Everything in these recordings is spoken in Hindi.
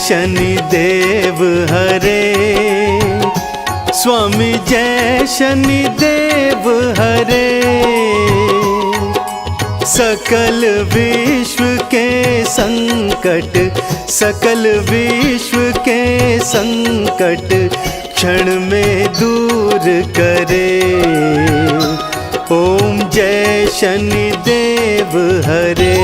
शनिदेव हरे, स्वामी जय शनिदेव हरे। सकल विश्व के संकट, सकल विश्व के संकट क्षण में दूर करे। ओम जय शनिदेव हरे।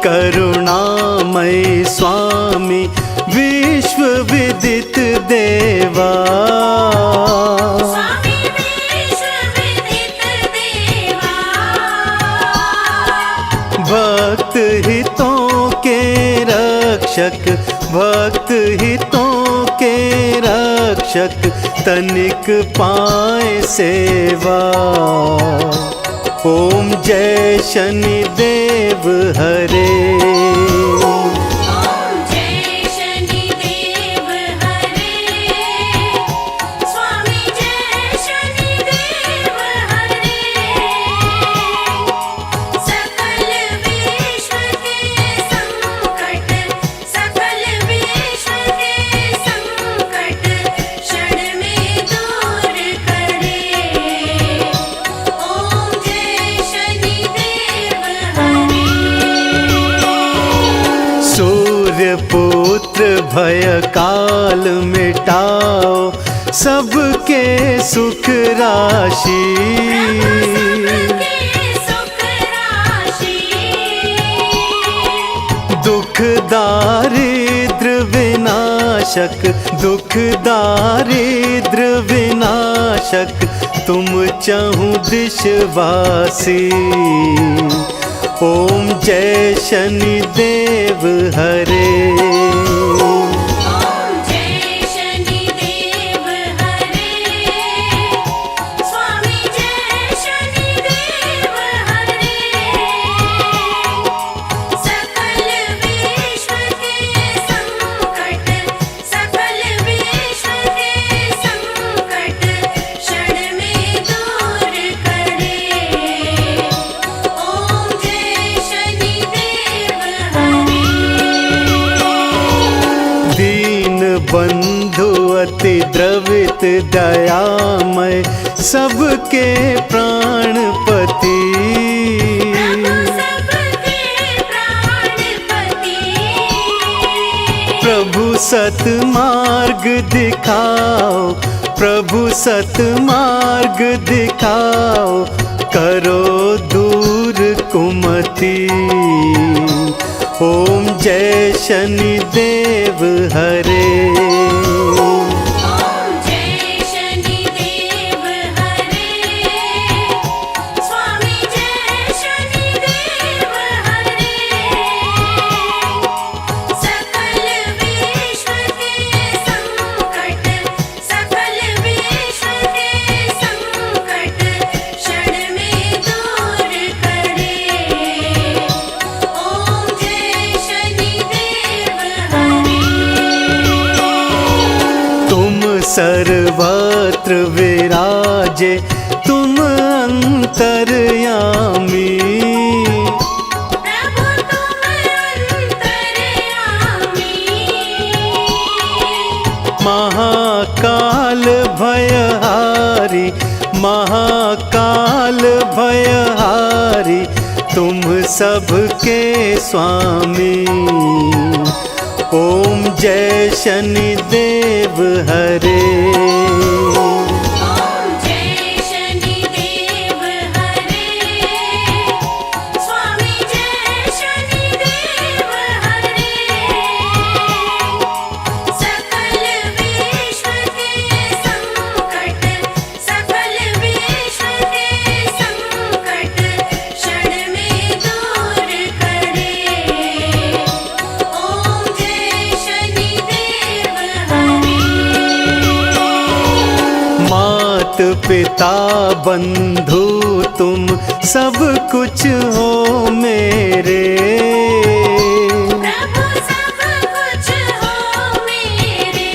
करुणामय स्वामी विश्व विदित देवा, स्वामी विश्व विदित देवा। भक्त हितों के रक्षक, भक्त हितों के रक्षक तनिक पाए सेवा। ओम जय शनिदेव हरे। पुत्र भय काल मिटाओ, सबके सुख राशि। दुख दारिद्र विनाशक, दुख दारिद्र विनाशक तुम चहुं दिशवासी। ओम जय शनिदेव हरे। बंधु अति द्रवित दयामय, सबके प्राणपति। प्रभु सतमार्ग दिखाओ, प्रभु सतमार्ग दिखाओ, करो दूर कुमति। ओम जय शनिदेव हरे। सर्वत्र विराजे तुम अंतर्यामी, प्रभु तुम अंतर्यामी। महाकाल भयहारी, महाकाल भयहारी तुम सबके स्वामी। ओम जय शनिदेव हरे। पिता बंधु तुम सब कुछ हो मेरे। प्रभु सब कुछ हो मेरे।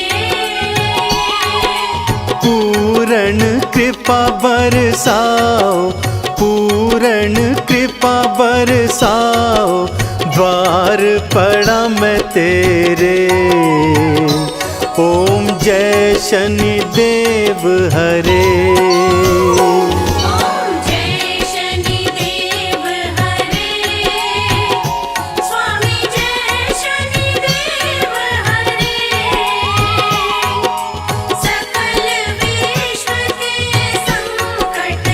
पूर्ण कृपा बरसाओ, पूर्ण कृपा बरसाओ, द्वार पड़ा मैं तेरे। ओम जय शनि देव हरे। ओम जय शनि देव हरे। स्वामी जय शनि देव हरे। सकल विश्व के संकट,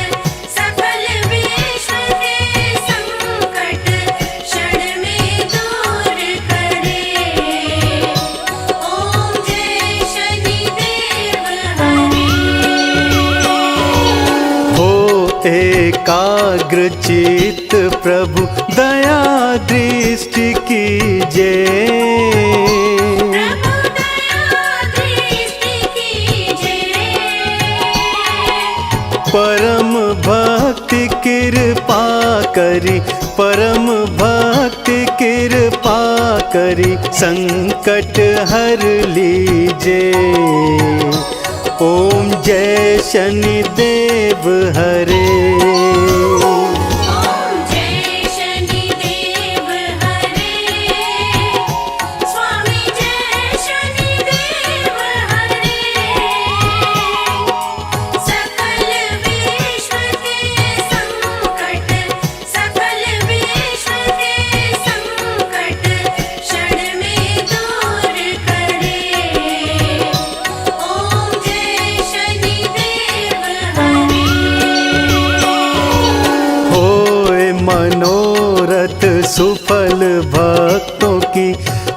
सकल विश्व के संकट क्षण में दूर करे। ओम जय शनि देव हरे। हो एकाग्र चित्त प्रभु दया दृष्टि कीजे। प्रभु दया दृष्टि कीजे। परम भक्ति कृपा करी, परम भक्ति कृपा करी, संकट हर लीजे। ओम जय शनि देव हरे। ओम जय शनि देव हरे। स्वामी जय शनि देव हरे। सकल विश्व के संकट, सकल विश्व के संकट क्षण में दूर करे। ओम जय शनि देव हरे। होए मनोरथ सुफल भक्तों की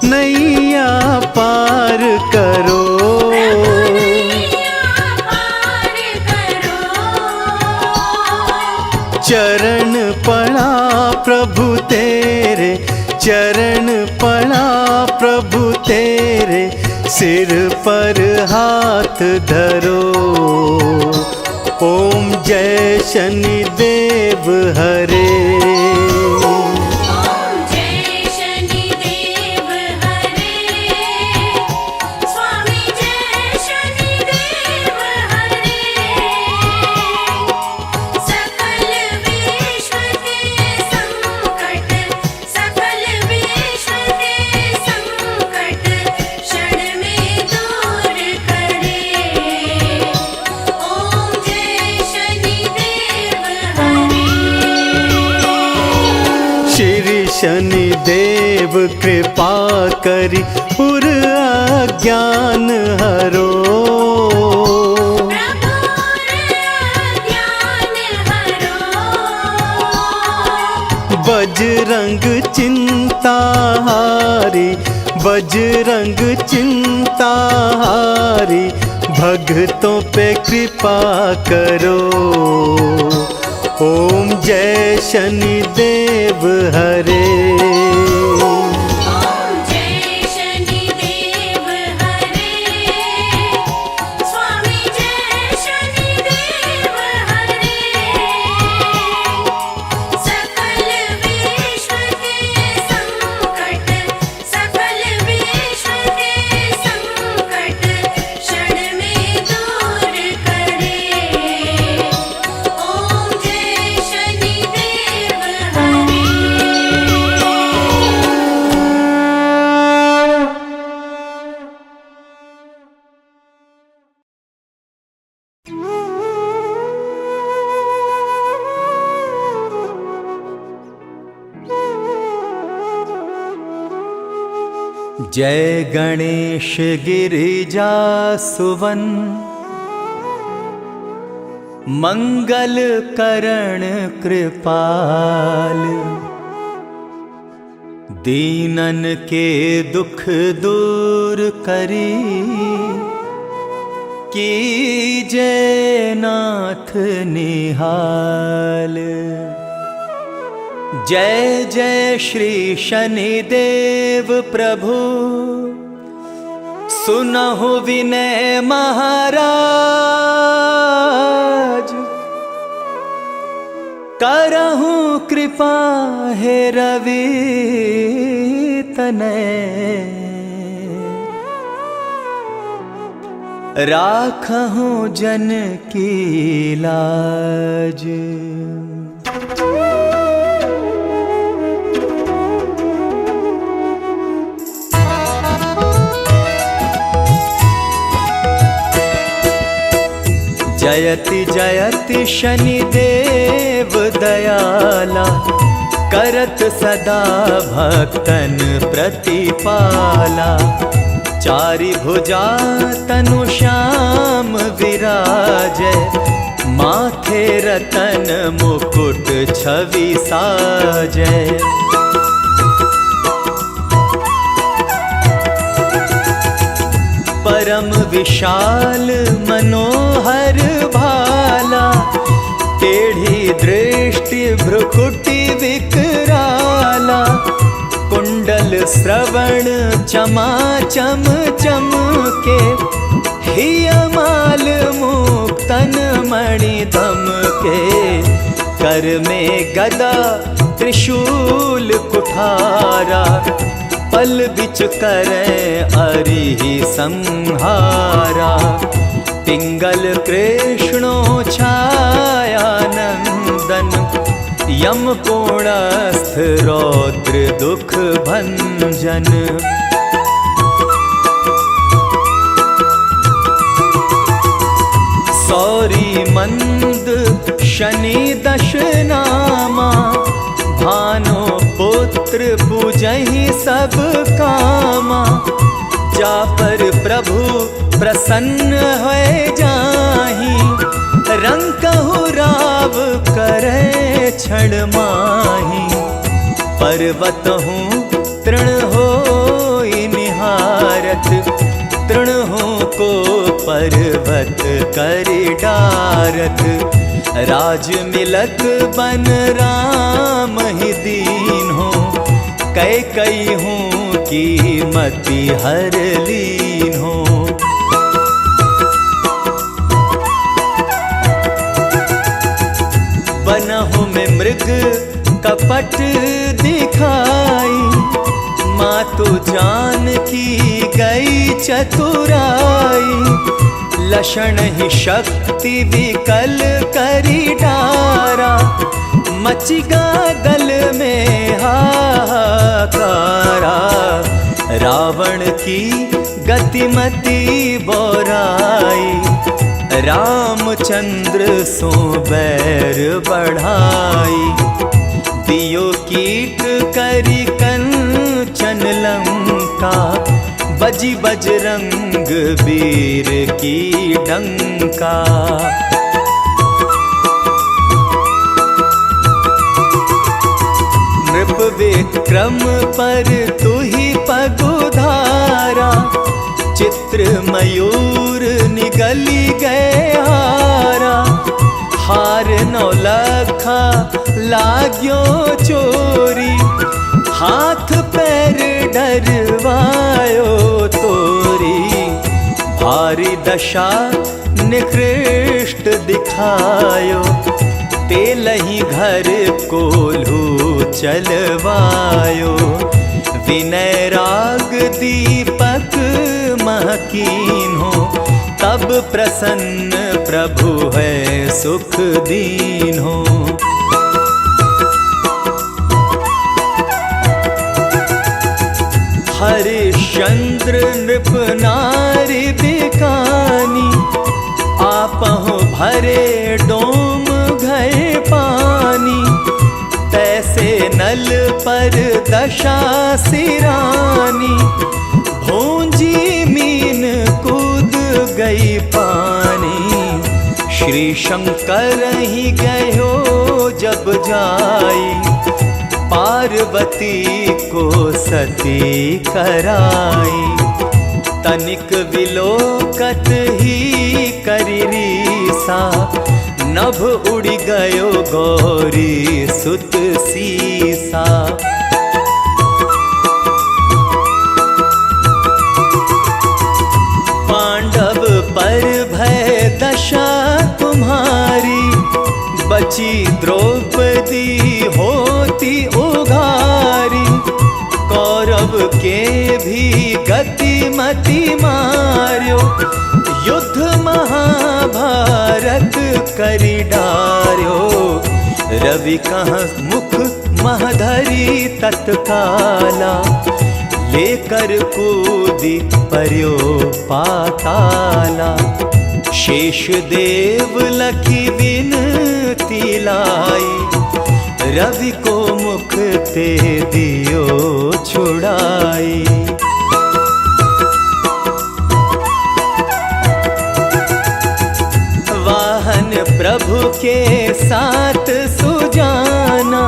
नैया पार करो। नैया पार करो। चरण पड़ा प्रभु तेरे, चरण पड़ा प्रभु तेरे, सिर पर हाथ धरो। ओम जय शनि देव हरे। ओम जय शनि देव हरे। स्वामी जय शनि देव हरे। सकल विश्व के संकट, सकल विश्व के संकट क्षण में दूर करे। ओम जय शनि देव हरे। श्री शनि देव कृपा करी पुर अज्ञान हरो। प्रभु ज्ञान हरो। बजरंग चिंता हारी, बजरंग चिंता हारी, भक्तों पे कृपा करो। ओम जय शनि देव हरे। ओम जय शनि देव हरे। स्वामी जय शनि देव हरे। सकल विश्व के संकट, सकल विश्व के संकट क्षण में दूर करे। ओम जय शनि देव हरे। जय गणेश गिरिजा सुवन, मंगल करण कृपाल। दीनन के दुख दूर करी, कीजय नाथ निहाल। जय जय श्री शनिदेव प्रभु, सुनहु विनय महाराज, करहु कृपा हे रवि तनय, राखहु जन की लाज। जयति जयति शनिदेव दयाला, करत सदा भक्तन प्रतिपाला। चारि भुजा तनु श्याम विराजय, माथे रतन मुकुट छवि साजय। परम विशाल मनोहर भाला, टेढ़ी दृष्टि भ्रुकुटि विकराला। कुंडल श्रवण चमाचम चमके, हियमाल मुक्तन मणि दमके। कर में गदा त्रिशूल कुठारा, पल बिच करे अरिहि संहारा। पिंगल कृष्णो छाया नंदन, यम कोणस्थ रौद्र दुख भंजन। सौरी मंद शनि दश नामा, भानो पुत्र पूजहि सब कामा। जा पर प्रभु प्रसन्न होए जाहि, रंकहु राव करे क्षण माहि। पर्वत हूँ तृण होई निहारत, तृण को पर्वत कर डारत। राज मिलत बन राम ही दीन हो, कई हूँ की मति हर लीन हो। बनहु में मृग कपट दिखाई, मातु जानकी गई चतुराई। लक्षण ही शक्ति विकल करी डारा, मचिगा दल में हाहाकारा। रावण की गतिमति बोराई, रामचंद्र सो बैर बढ़ाई। दियो कीट करी कंचन लंका, बजी बजरंग वीर की डंका। नृप विक्रम पर तुहि पगुधारा, चित्र मयूर निगली गए हारा। हार नौलखा लाग्यो चोरी, हाथ पैर डरवायो तोरी। भारी दशा निकृष्ट दिखायो, तेलहि घर कोल्हू चलवायो। विनय राग दीपक महकीन हो, तब प्रसन्न प्रभु है सुख दीन हो। हरिश्चंद्र नृप नारी बिकानी, आपहु भरे डोम गए पानी। तैसे नल पर दशा सिरानी, भूंजी मीन कूद गई पानी। श्री शंकर ही गयो जब जाई, पार्वती को सती कराई। तनिक विलोकत ही करी रीसा, नभ उड़ गयो गौरी सुत सीसा। द्रौपदी होती उघारी, कौरव के भी गतिमति मार्यो, युद्ध महाभारत करी डार्यो। रवि कहाँ मुख महधरी तत्काला, लेकर कूदी पर्यो पाताला। शेष देव लखी विनती लाई, रवि को मुख ते दियो छुड़ाई। वाहन प्रभु के साथ सुजाना,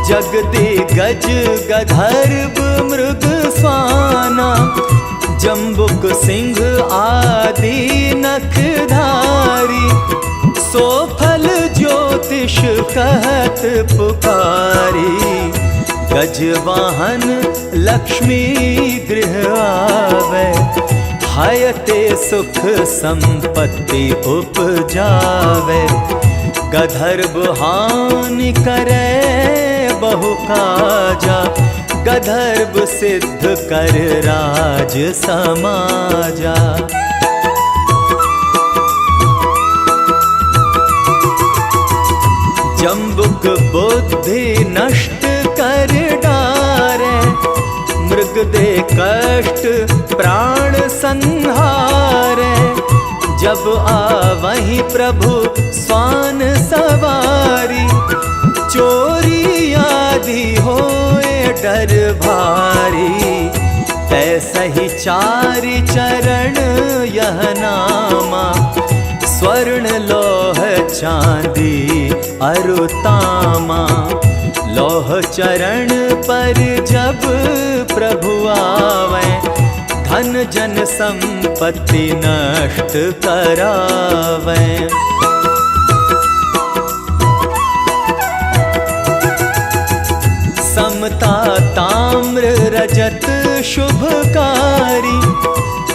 जगदिगज गधर्व मृग स्वाना। जम्बुक सिंह आदि नखधारी, सो फल ज्योतिष कहत पुकारी। गजवाहन लक्ष्मी गृह आवे, हयते सुख संपत्ति उपजावे। गधर्व हानि करे बहु काजा, गधर्व सिद्ध कर राज समाजा। जम्बुक बुद्धि नष्ट कर डारे, मृग दे कष्ट प्राण संहारे। जब आवहि प्रभु स्वान सवारी, चोरी आदि होए डर भारी। तैसहि चारि चरण यह नामा, स्वर्ण लौह चांदी अरुतामा। लौह चरण पर जब प्रभु आवे, धन जन संपत्ति नष्ट करावे। समता ताम्र रजत शुभकारी,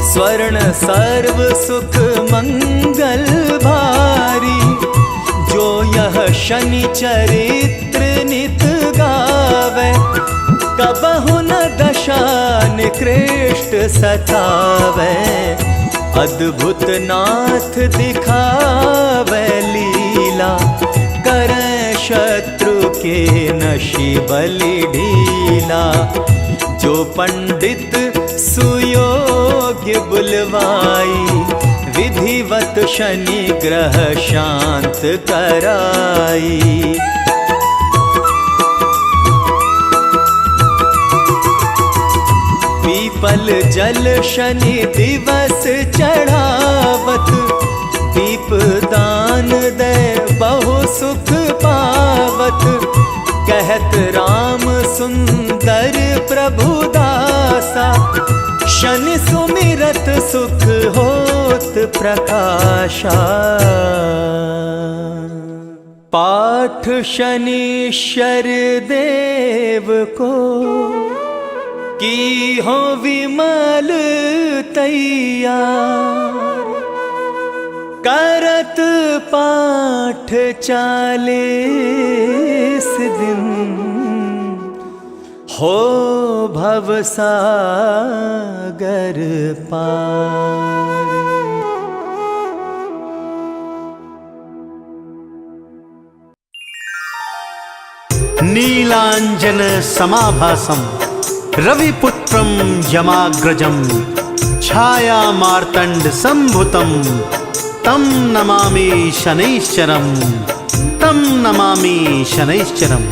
स्वर्ण सर्व सुख मंगल भारी। जो यह शनि चरित्र नित गावे, कबहु न दशा निकृष्ट सतावे। अद्भुत नाथ दिखावे लीला, करे शत्रु के नशी बलि ढीला। जो पंडित सुयोग्य बुलवाई, विधिवत शनि ग्रह शांत कराई। पीपल जल शनि दिवस चढ़ावत, दीप दान दे बहु सुख पावत। कहत राम सुंदर प्रभु दासा, शनि सुमिरत सुख होत प्रकाशा। पाठ शनीश्वर देव को, की हो विमल तैयार। करत पाठ 40 दिन, हो भवसागर पार। नीलांजन समाभासम, रविपुत्रं यमाग्रजं, छाया मार्तंड संभुतं। तं नमामि शनैश्चरं, तं नमामि शनैश्चरं।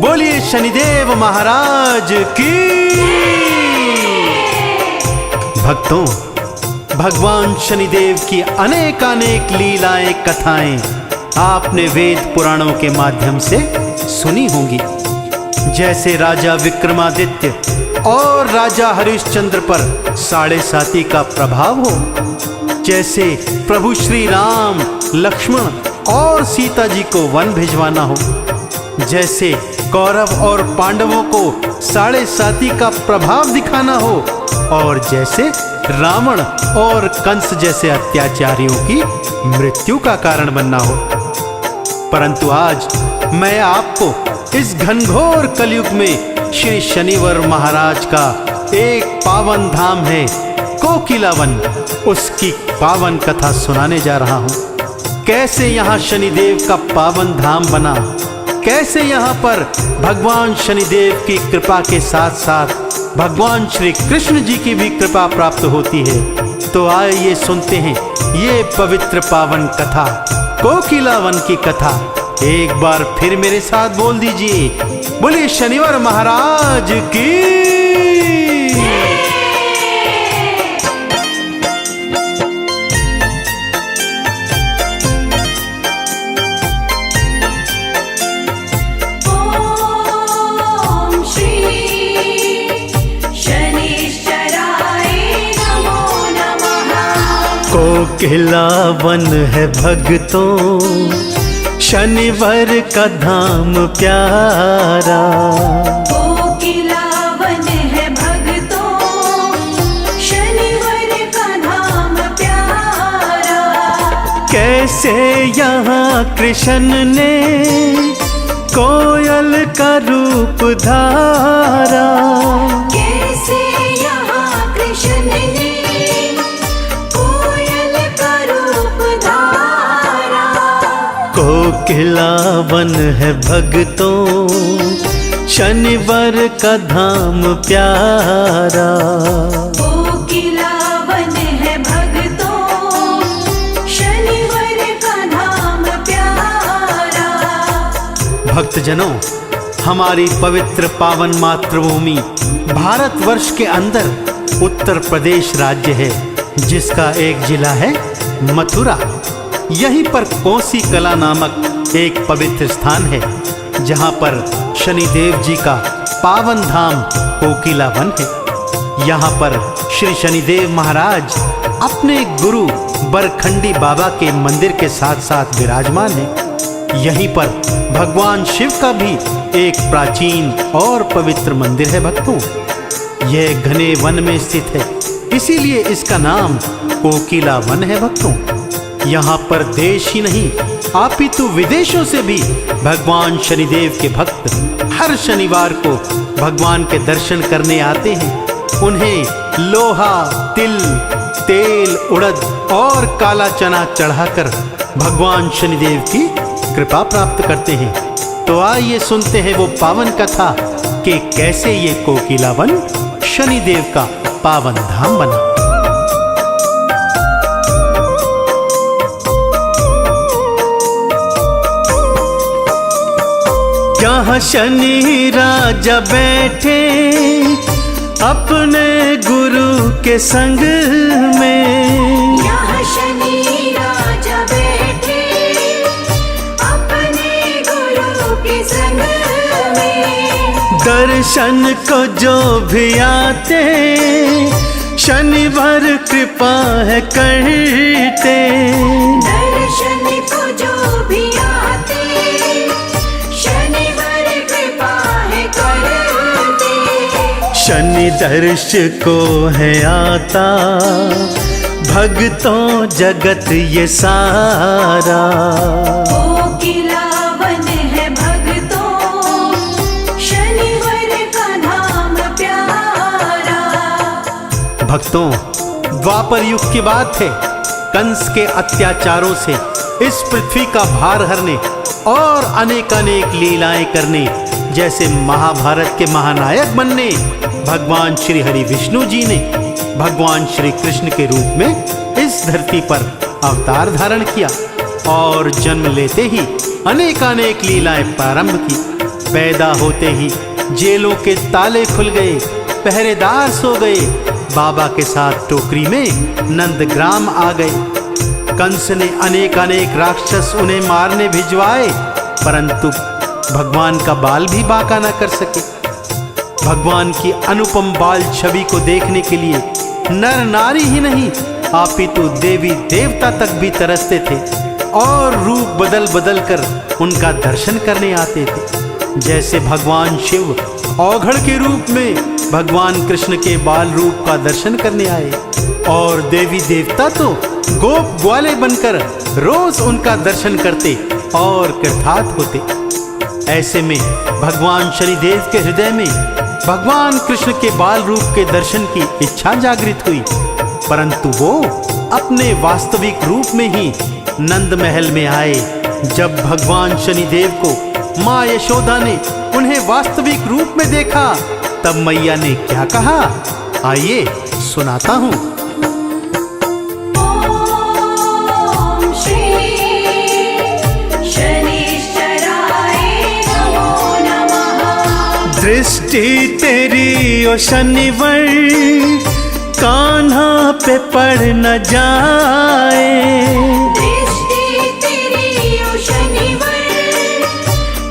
बोलिए शनिदेव महाराज की। भक्तों, भगवान शनिदेव की अनेकानेक लीलाएं कथाएं आपने वेद पुराणों के माध्यम से सुनी होंगी। जैसे राजा विक्रमादित्य और राजा हरिश्चंद्र पर साढ़े साती का प्रभाव हो, जैसे प्रभु श्री राम, लक्ष्मण और सीता जी को वन भिजवाना हो, जैसे कौरव और पांडवों को साढ़े साती का प्रभाव दिखाना हो, और जैसे रावण और कंस जैसे अत्याचारियों की मृत्यु का कारण बनना हो। परंतु आज मैं आपको इस घनघोर कलयुग में श्री शनिवर महाराज का एक पावन धाम है कोकिला वन, उसकी पावन कथा सुनाने जा रहा हूँ। कैसे यहाँ शनिदेव का पावन धाम बना, कैसे यहाँ पर भगवान शनिदेव की कृपा के साथ साथ भगवान श्री कृष्ण जी की भी कृपा प्राप्त होती है। तो आइए सुनते हैं ये पवित्र पावन कथा, कोकिला वन की कथा। एक बार फिर मेरे साथ बोल दीजिए, बोलिए शनिवार महाराज की। ओम श्री शनिश्चराय नमो नमः। कोकिला वन है भक्तों, शनिवार का धाम प्यारा। कोकिला वन है भक्तों, शनिवार का धाम प्यारा। कैसे यहाँ कृष्ण ने कोयल का रूप धारा, कैसे यहाँ कृष्ण ने कोयल का रूप धारा। कोकिला वन है भक्तों, शनिवार का धाम प्यारा। कोकिला वन है भक्तों, शनिवार का धाम प्यारा। भक्तजनों, हमारी पवित्र पावन मातृभूमि भारतवर्ष के अंदर उत्तर प्रदेश राज्य है, जिसका एक जिला है मथुरा। यहीं पर कोसी कला नामक एक पवित्र स्थान है, जहां पर शनिदेव जी का पावन धाम कोकिला वन है। यहाँ पर श्री शनिदेव महाराज अपने गुरु बरखंडी बाबा के मंदिर के साथ साथ विराजमान है। यहीं पर भगवान शिव का भी एक प्राचीन और पवित्र मंदिर है भक्तों। यह घने वन में स्थित है, इसीलिए इसका नाम कोकिला वन है भक्तों। यहाँ पर देश ही नहीं अपितु विदेशों से भी भगवान शनिदेव के भक्त हर शनिवार को भगवान के दर्शन करने आते हैं। उन्हें लोहा, तिल, तेल, उड़द और काला चना चढ़ाकर भगवान शनिदेव की कृपा प्राप्त करते हैं। तो आइए सुनते हैं वो पावन कथा कि कैसे ये कोकिला वन शनिदेव का पावन धाम बना। यहाँ शनि राजा बैठे अपने गुरु के संग में। यहाँ शनि राजा बैठे अपने गुरु के संग में। दर्शन को जो भी आते शनिवार कृपा है करते। दर्शन को जो भी आते शनिवार कृपा है करते। शनि दर्श को है आता भक्तों जगत ये सारा। कोकिला वन है भक्तों, शनिवार का धाम प्यारा। भक्तों, द्वापर युग की बात है। कंस के अत्याचारों से इस पृथ्वी का भार हरने और अनेकानेक लीलाएं करने, जैसे महाभारत के महानायक बनने, भगवान श्री हरि विष्णु जी ने भगवान श्री कृष्ण के रूप में इस धरती पर अवतार धारण किया और जन्म लेते ही अनेकानेक लीलाएं प्रारंभ की। पैदा होते ही जेलों के ताले खुल गए, पहरेदार सो गए। बाबा के साथ टोकरी में नंदग्राम आ गए। कंस ने अनेकानेक राक्षस उन्हें मारने भिजवाए, परंतु भगवान का बाल भी बांका न कर सके। भगवान की अनुपम बाल छवि को देखने के लिए नर नारी ही नहीं अपितु देवी देवता तक भी तरसते थे और रूप बदल बदल कर उनका दर्शन करने आते थे। जैसे भगवान शिव औघड़ के रूप में भगवान कृष्ण के बाल रूप का दर्शन करने आए, और देवी देवता तो गोप ग्वाले बनकर रोज उनका दर्शन करते और कृतार्थ होते। ऐसे में भगवान शनिदेव के हृदय में भगवान कृष्ण के बाल रूप के दर्शन की इच्छा जागृत हुई, परंतु वो अपने वास्तविक रूप में ही नंद महल में आए। जब भगवान शनिदेव को माँ यशोदा ने उन्हें वास्तविक रूप में देखा, तब मैया ने क्या कहा, आइए सुनाता हूँ। ॐ श्री शनिश्चराय नमो नमः। दृष्टि तेरी ओ शनिवर कान्हा पे पड़ न जाए, दृष्टि तेरी ओ शनिवर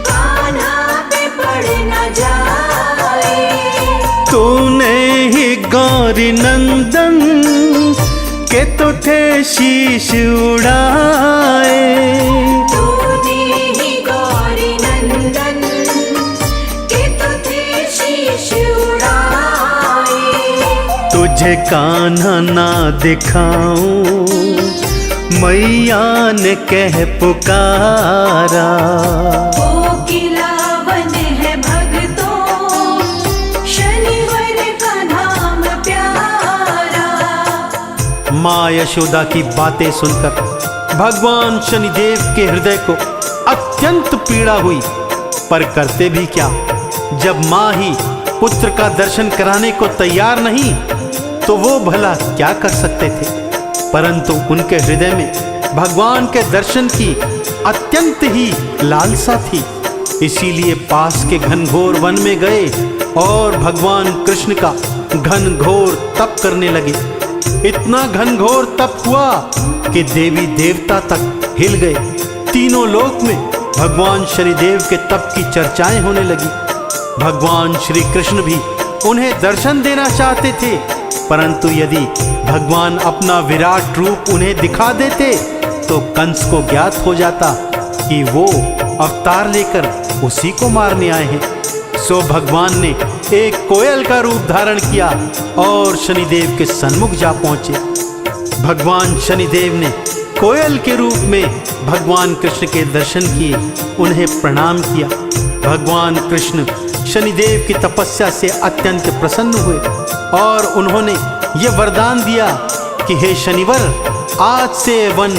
कान्हा पे पड़ न जाए। तूने ही गौरी नंदन के तुठे शीश उड़ाए, तूने ही गौरी नंदन के तुझे शीश उड़ाए। तुझे कान्हा ना दिखाऊं मैया ने कह पुकारा। कोकिला वन है भक्तों शनिवर का नाम प्यारा। माँ यशोदा की बातें सुनकर भगवान शनिदेव के हृदय को अत्यंत पीड़ा हुई, पर करते भी क्या, जब माँ ही पुत्र का दर्शन कराने को तैयार नहीं तो वो भला क्या कर सकते थे। परंतु उनके हृदय में भगवान के दर्शन की अत्यंत ही लालसा थी, इसीलिए पास के घनघोर वन में गए और भगवान कृष्ण का घनघोर तप करने लगे। इतना घनघोर तप हुआ कि देवी देवता तक हिल गए। तीनों लोक में भगवान शनिदेव के तप की चर्चाएं होने लगी। भगवान श्री कृष्ण भी उन्हें दर्शन देना चाहते थे, परंतु यदि भगवान अपना विराट रूप उन्हें दिखा देते तो कंस को ज्ञात हो जाता कि वो अवतार लेकर उसी को मारने आए हैं। सो भगवान ने एक कोयल का रूप धारण किया और शनिदेव के सन्मुख जा पहुंचे। भगवान शनिदेव ने कोयल के रूप में भगवान कृष्ण के दर्शन किए, उन्हें प्रणाम किया। भगवान कृष्ण शनिदेव की तपस्या से अत्यंत प्रसन्न हुए और उन्होंने ये वरदान दिया कि हे शनिवर, आज से वन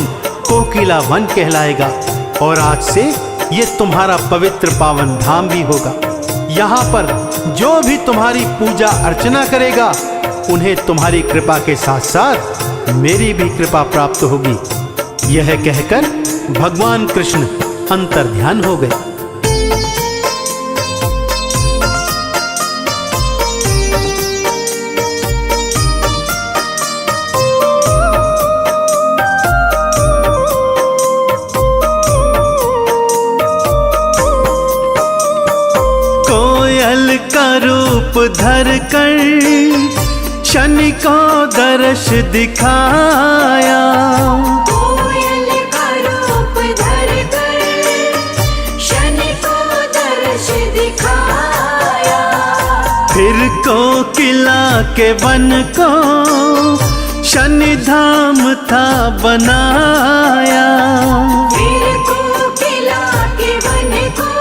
कोकिला वन कहलाएगा और आज से ये तुम्हारा पवित्र पावन धाम भी होगा। यहाँ पर जो भी तुम्हारी पूजा अर्चना करेगा उन्हें तुम्हारी कृपा के साथ साथ मेरी भी कृपा प्राप्त होगी। यह कहकर भगवान कृष्ण अंतर्ध्यान हो गए। कोयल का रूप धर कर शनि को दर्श दिखाया, कोयल का रूप धर कर शनि को दर्श दिखाया। फिर कोकिला के वन को शनि धाम था बनाया। फिर कोकिला के वन को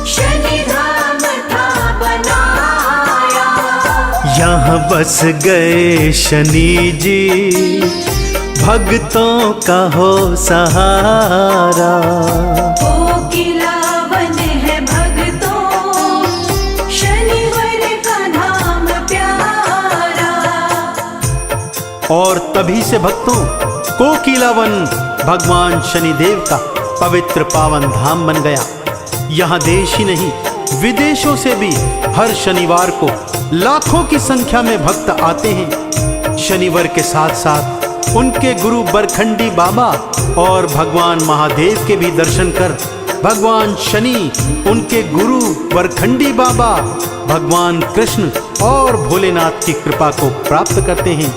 शनि धाम था बनाया। यहाँ बस गए शनि जी, भक्तों का हो सहारा। कोकिला वन है भक्तों शनिवर का नाम प्यारा। और तभी से भक्तों कोकिला वन भगवान शनिदेव का पवित्र पावन धाम बन गया। यहाँ देश ही नहीं विदेशों से भी हर शनिवार को लाखों की संख्या में भक्त आते हैं। शनिवार के साथ साथ उनके गुरु बरखंडी बाबा और भगवान महादेव के भी दर्शन कर भगवान शनि, उनके गुरु बरखंडी बाबा, भगवान कृष्ण और भोलेनाथ की कृपा को प्राप्त करते हैं।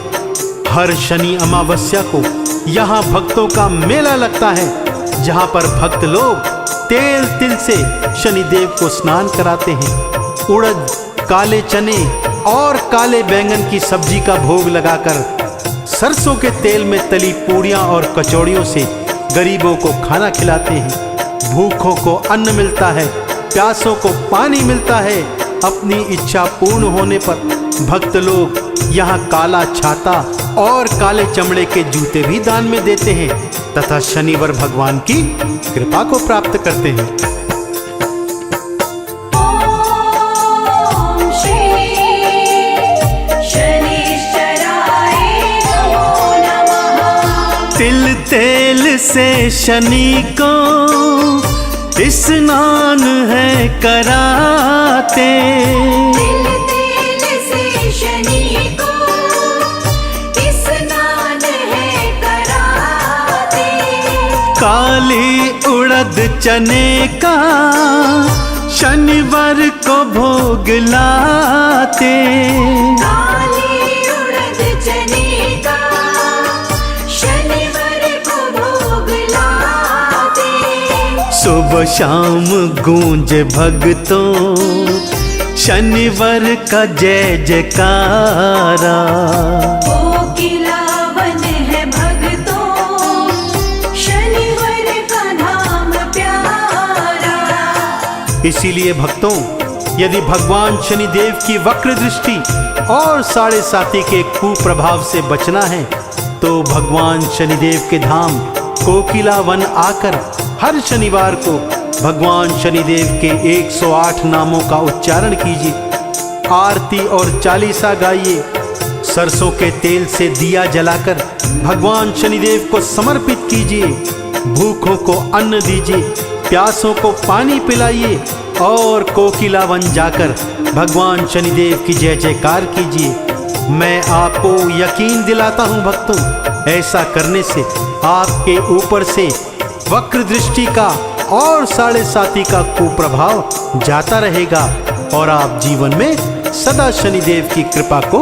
हर शनि अमावस्या को यहाँ भक्तों का मेला लगता है, जहाँ पर भक्त लोग तेल तिल से शनिदेव को स्नान कराते हैं। उड़द, काले चने और काले बैंगन की सब्जी का भोग लगाकर सरसों के तेल में तली पूड़ियाँ और कचौड़ियों से गरीबों को खाना खिलाते हैं, भूखों को अन्न मिलता है, प्यासों को पानी मिलता है। अपनी इच्छा पूर्ण होने पर भक्त लोग यहाँ काला छाता और काले चमड़े के जूते भी दान में देते हैं तथा शनिवार भगवान की कृपा को प्राप्त करते हैं। ओम श्री शनिश्चराय नमो नमः। तिल तेल से शनि को स्नान है कराते, तिल तेल से शनि को स्नान है कराते। काली उड़द चने का शनिवार को भोग लाते, काली उड़द चने का शनिवार को भोग लाते। सुबह शाम गूंज भक्तों शनिवार का जय जयकारा। कोकिला वन है भक्तों शनिवार का नाम प्यारा। इसीलिए भक्तों, यदि भगवान शनिदेव की वक्र दृष्टि और 7.5 के कुप्रभाव से बचना है तो भगवान शनिदेव के धाम कोकिला वन आकर हर शनिवार को भगवान शनिदेव के 108 नामों का उच्चारण कीजिए, आरती और चालीसा गाइए, सरसों के तेल से दिया जलाकर भगवान शनिदेव को समर्पित कीजिए, भूखों को अन्न दीजिए, प्यासों को पानी पिलाइए और कोकिला वन जाकर भगवान शनिदेव की जय जयकार कीजिए। मैं आपको यकीन दिलाता हूँ भक्तों, ऐसा करने से आपके ऊपर से वक्र दृष्टि का और 7.5 का कुप्रभाव जाता रहेगा और आप जीवन में सदा शनिदेव की कृपा को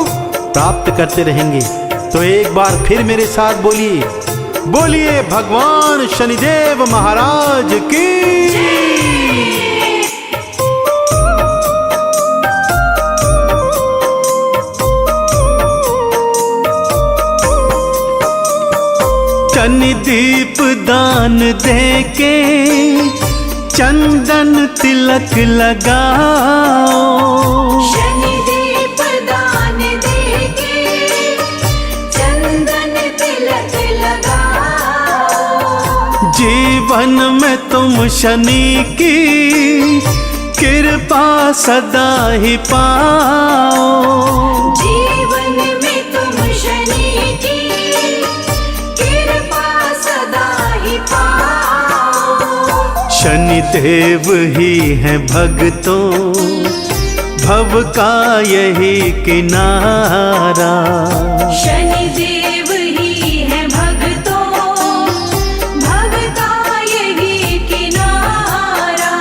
प्राप्त करते रहेंगे। तो एक बार फिर मेरे साथ बोलिए, बोलिए भगवान शनिदेव महाराज की। शनि दीप दान देके चंदन तिलक लगाओ, शनि दीप दान देके चंदन तिलक लगाओ। जीवन में तुम शनि की कृपा सदा ही पाओ। जीवन में तुम शनि की कृपा सदा ही पाओ। शनिदेव ही है भक्तों भव का यही किनारा। शनिदेव ही है भक्तों भव का यही किनारा।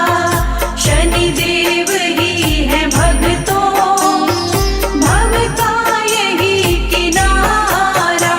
शनिदेव ही है भक्तों भव का यही किनारा।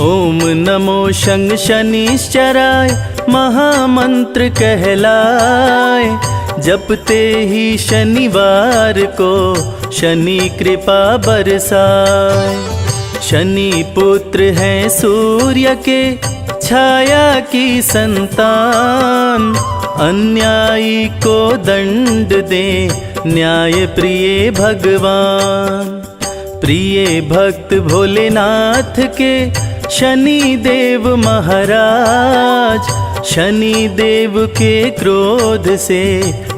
ओम नमो शं शनिश्चराय महामंत्र कहलाए। जपते ही शनिवार को शनि कृपा बरसाए। शनि पुत्र हैं सूर्य के छाया की संतान। अन्यायी को दंड दे न्याय प्रिय भगवान। प्रिय भक्त भोलेनाथ के शनि देव महाराज। शनि देव के क्रोध से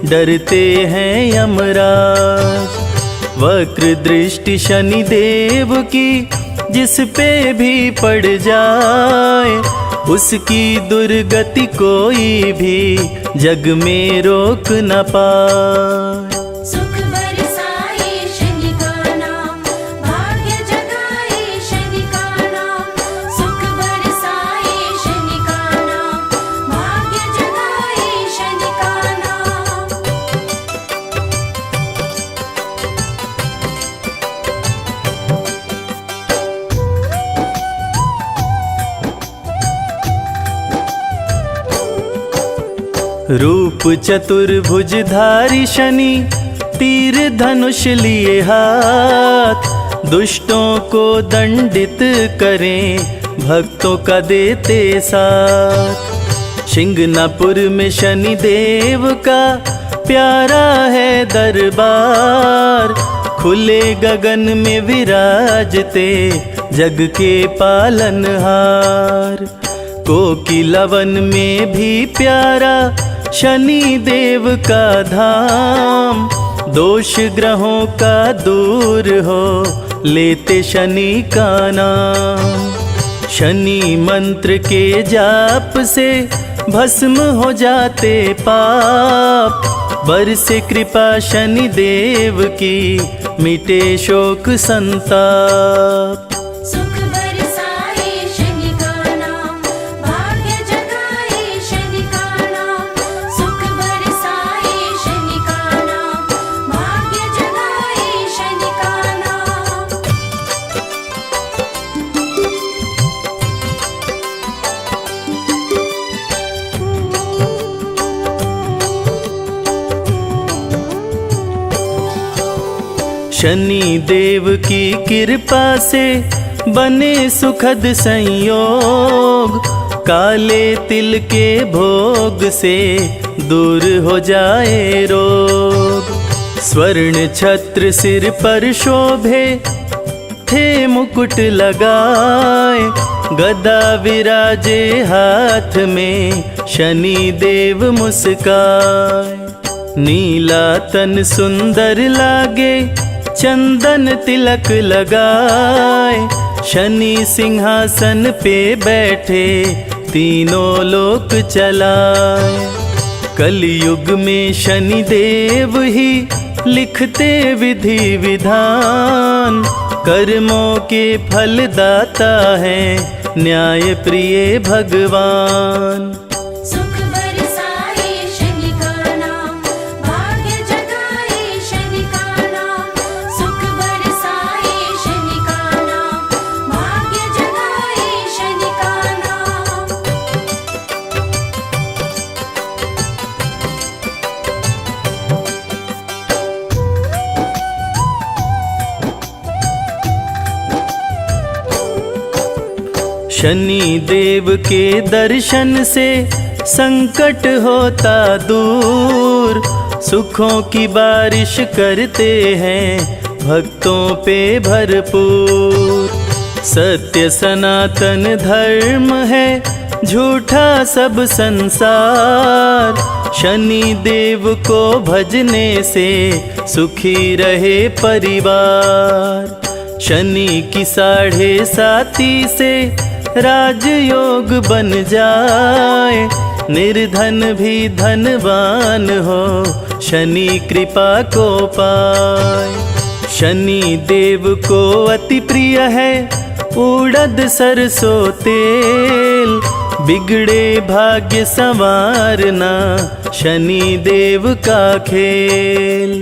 डरते हैं यमराज। वक्र दृष्टि शनि देव की जिस पे भी पड़ जाए, उसकी दुर्गति कोई भी जग में रोक न पाए। सुख बरसाए शनि का नाम, भाग्य जगाए शनि का नाम। सुख बरसाए शनि का नाम, भाग्य जगाए शनि का नाम। रूप चतुर्भुजधारी शनि, तीर धनुष लिए हाथ, दुष्टों को दंडित करें, भक्तों का देते साथ। शिंगनापुर में शनि देव का प्यारा है दरबार, खुले गगन में विराजते जग के पालनहार। कोकिलावन में भी प्यारा शनि देव का धाम, दोष ग्रहों का दूर हो लेते शनि का नाम। शनि मंत्र के जाप से भस्म हो जाते पाप, बरसे कृपा शनि देव की मिटे शोक संताप। सुख बरसाए शनि का नाम, भाग्य जगाए शनि का नाम। सुख बरसाए शनि का नाम, भाग्य जगाए शनि का नाम। शनि देव की कृपा से बने सुखद संयोग, काले तिल के भोग से दूर हो जाए रोग। स्वर्ण छत्र सिर पर शोभे थे मुकुट लगाए, गदा विराजे हाथ में शनि देव मुस्काए। नीला तन सुंदर लागे चंदन तिलक लगाए, शनि सिंहासन पे बैठे तीनों लोक चलाए। कलयुग में शनि देव ही लिखते विधि विधान, कर्मों के फलदाता है न्याय प्रिय भगवान। सुख बरसाए शनि का नाम, भाग्य जगाए शनि का नाम। सुख बरसाए शनि का नाम, भाग्य जगाए शनि का नाम। शनि देव के दर्शन से संकट होता दूर, सुखों की बारिश करते हैं भक्तों पे भरपूर। सत्य सनातन धर्म है झूठा सब संसार, शनि देव को भजने से सुखी रहे परिवार। शनि की 7.5 से राजयोग बन जाए, निर्धन भी धनवान हो शनि कृपा को पाए। शनि देव को अति प्रिय है उड़द सरसों तेल, बिगड़े भाग्य संवारना शनि देव का खेल।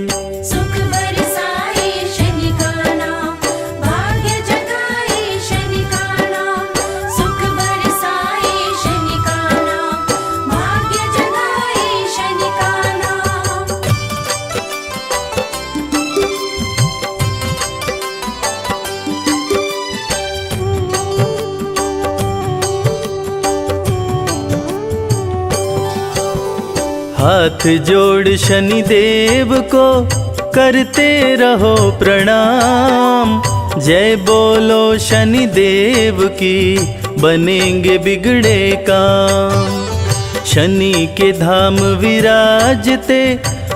सुख बरसाए शनि का नाम, भाग्य जगाए शनि का नाम। सुख बरसाए शनि का नाम, भाग्य जगाए शनि का नाम। हाथ जोड़ शनि देव को करते रहो प्रणाम, जय बोलो शनि देव की बनेंगे बिगड़े काम। शनि के धाम विराजते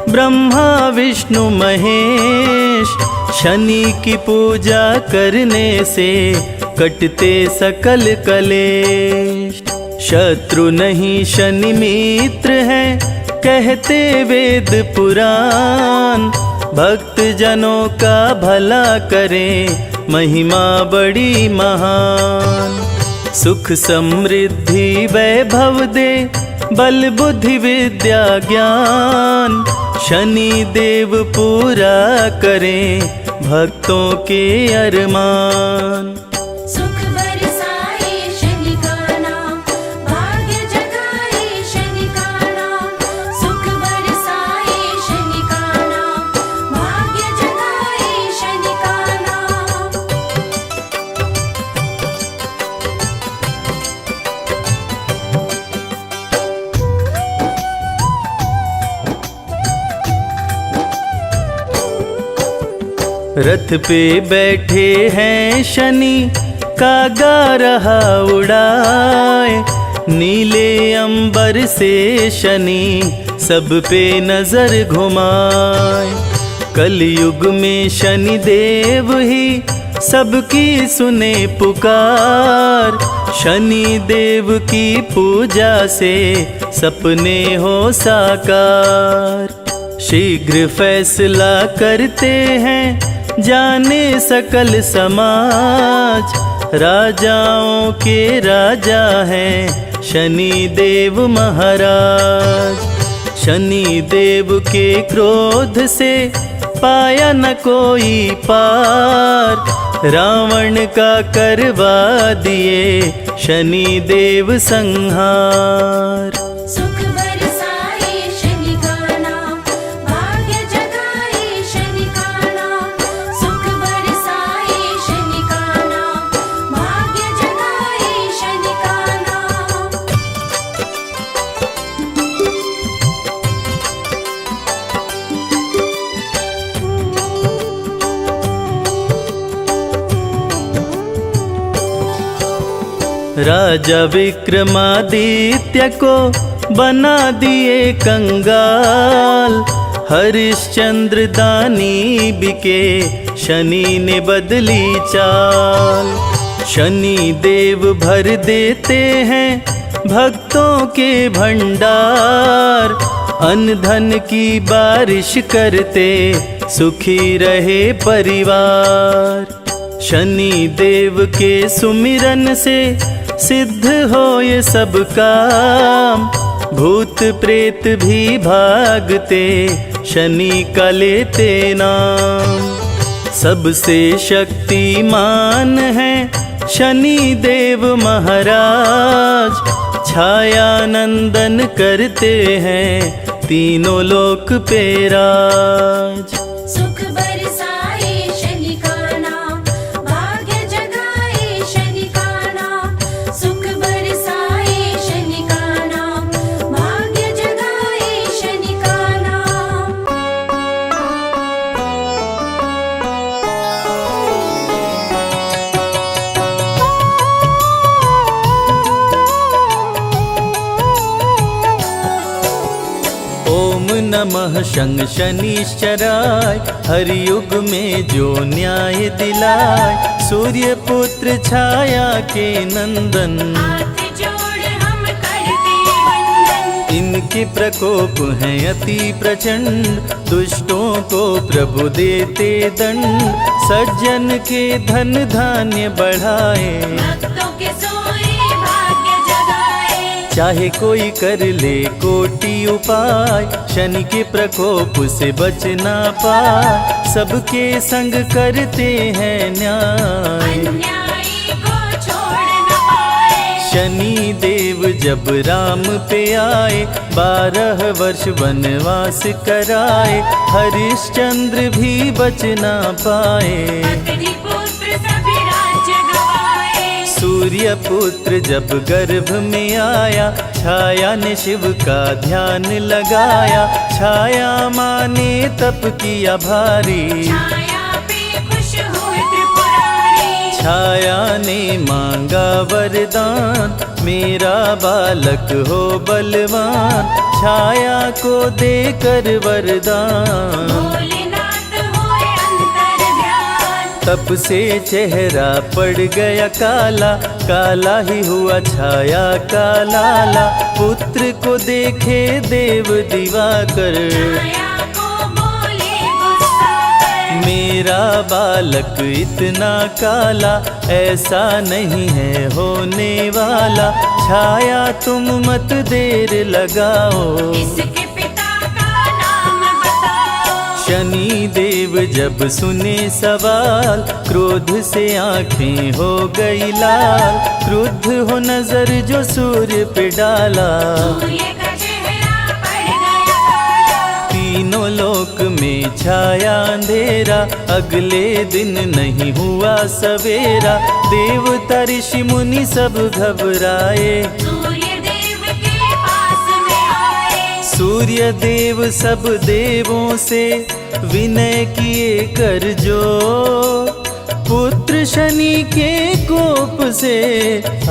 ब्रह्मा विष्णु महेश, शनि की पूजा करने से कटते सकल कलेश। शत्रु नहीं शनि मित्र है कहते वेद पुराण, भक्त जनों का भला करें महिमा बड़ी महान। सुख समृद्धि वैभव दे बल बुद्धि विद्या ज्ञान, शनि देव पूरा करें भक्तों के अरमान। सुख बरसाए शनि का नाम, भाग्य जगाए शनि का नाम। रथ पे बैठे हैं शनि, कागा रहा उड़ाए। नीले अंबर से शनि सब पे नजर घुमाए। कलयुग में शनि देव ही सबकी सुने पुकार। शनि देव की पूजा से सपने हो साकार। शीघ्र फैसला करते हैं जाने सकल समाज। राजाओं के राजा हैं शनि देव महाराज। शनि देव के क्रोध से पाया न कोई पार। रावण का करवा दिए शनि देव संहार। सुख बरसाए शनि का नाम, भाग्य जगाए शनि का नाम। सुख बरसाए शनि का नाम, भाग्य जगाए शनि का नाम। राजा विक्रमादित्य को बना दिए कंगाल। हरिश्चंद्र दानी बिके, शनि ने बदली चाल। शनि देव भर देते हैं भक्तों के भंडार। अन्न धन की बारिश करते सुखी रहे परिवार। शनि देव के सुमिरन से सिद्ध हो ये सब काम। भूत प्रेत भी भागते शनि का लेते नाम। सबसे शक्तिमान है शनि देव महाराज। छाया नंदन करते हैं तीनों लोक पे राज। सुख बरसाए शनि का नाम, भाग्य जगाए शनि का नाम। सुख बरसाए शनि का नाम, भाग्य जगाए शनि का नाम। ओम नमः शं शनिश्चराय। हर युग में जो न्याय दिलाए। सूर्य पुत्र छाया के नंदन। हाथ जोड़ हम करते वंदन। इनके प्रकोप हैं अति प्रचंड। दुष्टों को प्रभु देते दंड। सज्जन के धन धान्य बढ़ाए। भक्तों के सोए भाग्य जगाए। चाहे कोई कर ले कोटि उपाय। शनि के प्रकोप से बच ना पाए। सबके संग करते हैं न्याय। अन्यायी को छोड़ न पाए। शनि देव जब राम पे आए। 12 वर्ष वनवास कराए। हरिश्चंद्र भी बच ना पाए। अग्नि पुत्र सभी राज्य गवाए। सूर्य पुत्र जब गर्भ में आया। छाया ने शिव का ध्यान लगाया। छाया माने तप किया भारी। छाया पे खुश हुए त्रिपुरारी। छाया ने मांगा वरदान। मेरा बालक हो बलवान। छाया को देकर वरदान। भोलेनाथ हुए अंतर्ध्यान। तप से चेहरा पड़ गया काला। काला ही हुआ छाया का लाला। पुत्र को देखे देव दिवाकर। छाया को बोले गुस्सा कर। मेरा बालक इतना काला ऐसा नहीं है होने वाला। छाया तुम मत देर लगाओ। इसके पिता का नाम बताओ। शनि देव जब सुने सवाल। क्रोध से आंखें हो गई लाल। क्रुद्ध हो नजर जो सूर्य पे डाला। सूर्य का चेहरा पड़ गया काला। तीनों लोक में छाया अंधेरा। अगले दिन नहीं हुआ सवेरा। देवता ऋषि मुनि सब घबराए। सूर्य देव के पास में आए। सूर्य देव सब देवों से विनय किए कर जो, पुत्र शनि के कोप से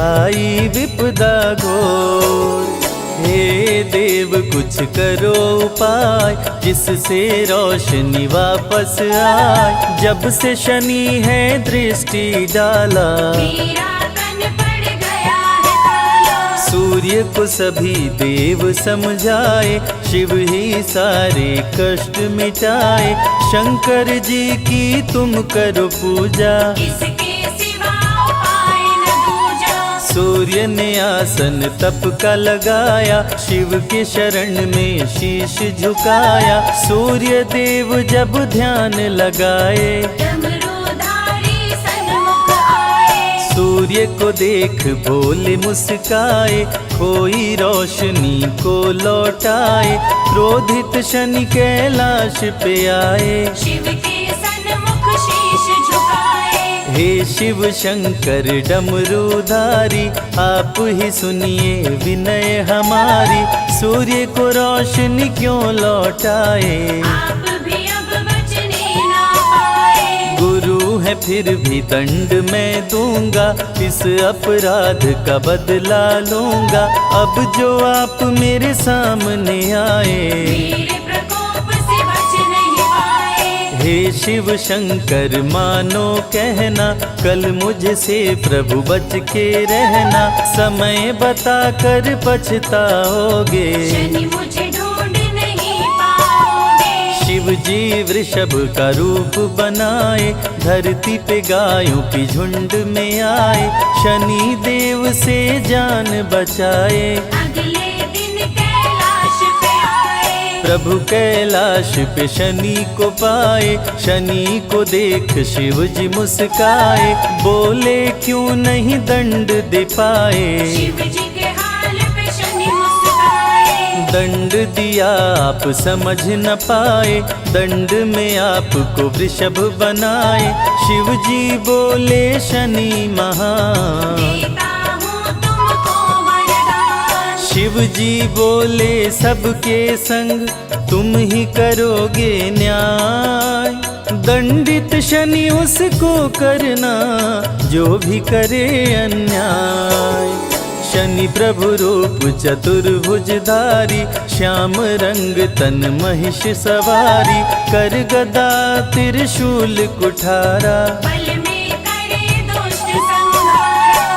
आई विपदा घोर। हे देव कुछ करो उपाय, जिससे रोशनी वापस आए। जब से शनि है दृष्टि डाला, मेरा तन पड़ गया है काला। सूर्य को सभी देव समझाए, शिव ही सारे कष्ट मिटाए। शंकर जी की तुम करो पूजा, इसके सिवा उपाय न दूजा। सूर्य ने आसन तप का लगाया, शिव के शरण में शीश झुकाया। सूर्य देव जब ध्यान लगाए, डमरूधारी सन्मुख आए। सूर्य को देख भोले मुस्काए, खोई रोशनी को लौटाए। क्रोधित शनि कैलाश पे आए, शिव के सन्मुख शीश झुकाए। हे शिव शंकर डमरूधारी, आप ही सुनिए विनय हमारी। सूर्य को रोशनी क्यों लौटाए, आप भी अब बचने ना पाए। गुरु है फिर भी दंड मैं दूंगा, इस अपराध का बदला लूंगा। अब जो आप मेरे सामने आए, मेरे प्रकोप से बच नहीं पाए। हे शिव शंकर मानो कहना, कल मुझसे प्रभु बच के रहना। समय बता कर पछताओगे, शनि मुझे ढूंढ नहीं पाओगे। शिव जी वृषभ का रूप बनाए, धरती पे गायों की झुंड में आए। शनि देव से जान बचाए, अगले दिन कैलाश पे आए। प्रभु कैलाश पे शनि को पाए। शनि को देख शिव जी मुस्काए, बोले क्यों नहीं दंड दे पाए। शिव जी के हाल पे शनि मुस्काए। दंड दिया आप समझ न पाए, दंड में आपको वृषभ बनाए। शिव जी बोले शनि महान, देता हूँ तुमको वरदान। शिव जी बोले सबके संग तुम ही करोगे न्याय। दंडित शनि उसको करना, जो भी करे अन्याय। शनि प्रभु रूप चतुर्भुजधारी, श्याम रंग तन महिष सवारी। कर गदा त्रिशूल कुठारा, बल में करे दुष्ट संहारा।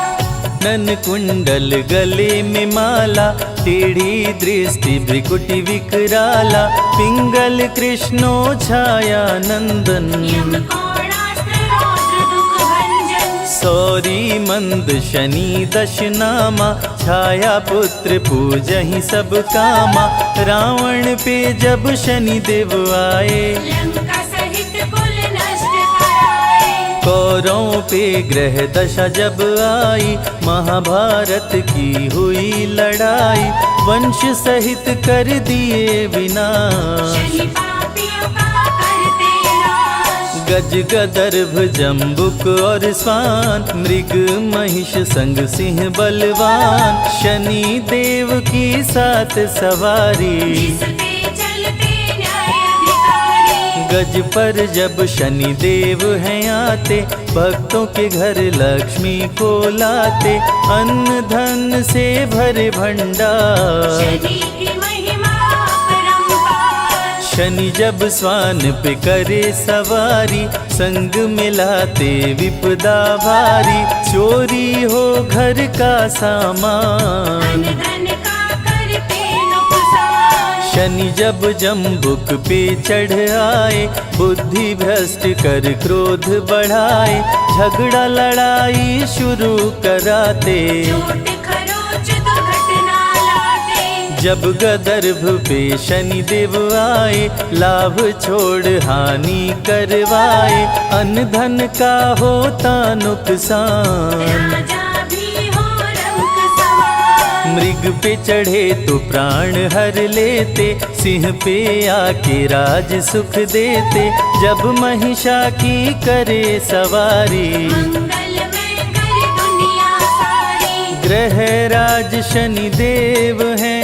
नन कुंडल गले में माला, टेढ़ी दृष्टि भ्रिकुटि विकराला। पिंगल कृष्णो छाया नंदन, यम कोणास्त्र रौद्र दुख भंजन। सौरी मंद शनि दशनामा, छाया पुत्र पूजहि सब कामा। रावण पे जब शनि देव आए, लंका सहित कुल नष्ट कराए। कौरवों पे ग्रह दशा जब आई, महाभारत की हुई लड़ाई। वंश सहित कर दिए विनाश, शनि पापियों का करते नाश। गज गदर्भ जम्बुक और स्वान, मृग महिष संग सिंह बलवान। शनि देव की सात सवारी, जिस पे चलते न्याय अधिकारी। गज पर जब शनि देव हैं आते, भक्तों के घर लक्ष्मी को लाते। अन्न धन से भरे भंडार, शनि की महिमा अपरंपार। शनि जब स्वान पे करे सवारी, संग मिलाते विपदा भारी। चोरी हो घर का सामान, अन्न धन का करते नुकसान। शनि जब जम्बुक पे चढ़ आए, बुद्धि भ्रष्ट कर क्रोध बढ़ाए। झगड़ा लड़ाई शुरू कराते, झूठ खरोच दुर्घटना लाते। जब गदर्भ पे शनि देव आए, लाभ छोड़ हानि करवाए। अन्न धन का होता नुकसान, राजा भी हो रंक सवार। मृग पे चढ़े तो प्राण हर लेते, सिंह पे आके राज सुख देते। जब महिषा की करे सवारी, मंगल में कर दुनिया सारी। ग्रह राज शनि देव हैं,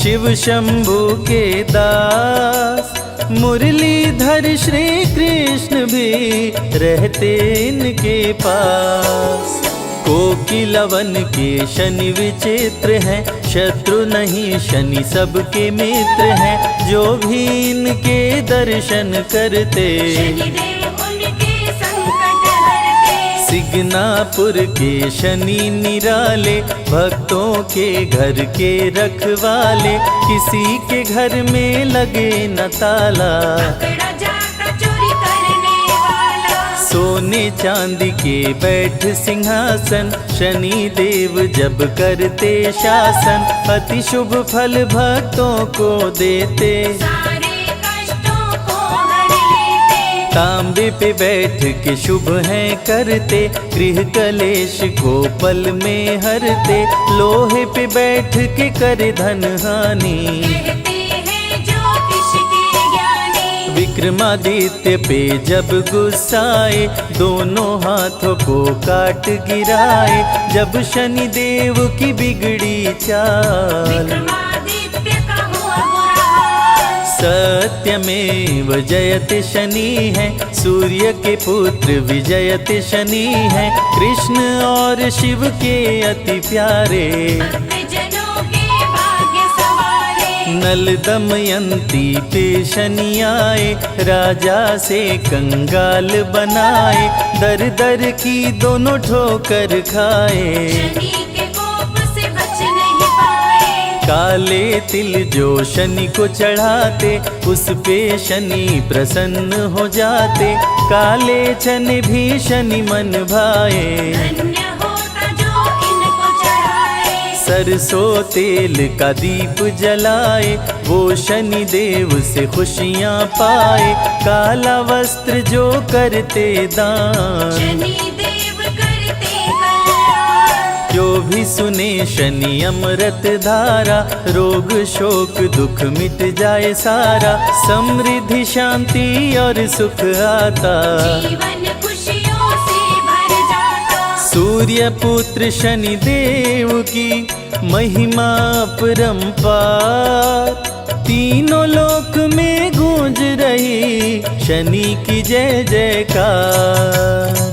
शिव शंभु के दास मुरलीधर श्री कृष्ण भी रहते इनके पास। कोकिलवन के शनि विचित्र हैं, शत्रु नहीं शनि सबके मित्र हैं। जो भी इनके दर्शन करते शनिदेव उनके संकट हरते। सिगनापुर के शनि निराले भक्तों के घर के रखवाले। किसी के घर में लगे न ताला, पकड़ा जाता चोरी करने वाला। सोने चांदी के बैठ सिंहासन। शनि देव जब करते शासन, अति शुभ फल भक्तों को देते। सारे कष्टों को हर लेते। तांबे पे बैठ के शुभ है करते, गृह कलेश को पल में हरते। लोहे पे बैठ के करे धन हानि, कहते हैं ज्योतिष के ज्ञानी। विक्रमादित्य पे जब गुस्साए, दोनों हाथों को काट गिराए। जब शनि देव की बिगड़ी चाल, विक्रमादित्य का हुआ बुरा हाल। सत्यमेव जयते शनि है, सूर्य के पुत्र विजयते शनि है। कृष्ण और शिव के अति प्यारे, भक्तजनों के भाग्य सवारे। नल दमयंती पे शनि आए, राजा से कंगाल बनाए। दर दर की दोनों ठोकर खाए, शनि के कोप से बच नहीं पाए। काले तिल जो शनि को चढ़ाते, उस पे शनि प्रसन्न हो जाते। काले चने भी शनि मन भाए, धन्य होता जो इनको चढ़ाए। सरसों तेल का दीप जलाए, वो शनि देव से खुशियाँ पाए। काला वस्त्र जो करते दान, शनि देव करते कल्याण। जो भी सुने शनि अमृत धारा। रोग शोक दुख मिट जाए सारा, समृद्धि शांति और सुख आता। जीवन खुशियों से भर जाता। सूर्य पुत्र शनि देव की महिमा परंपार। तीनों लोक में गूंज रही शनि की जय जयकार।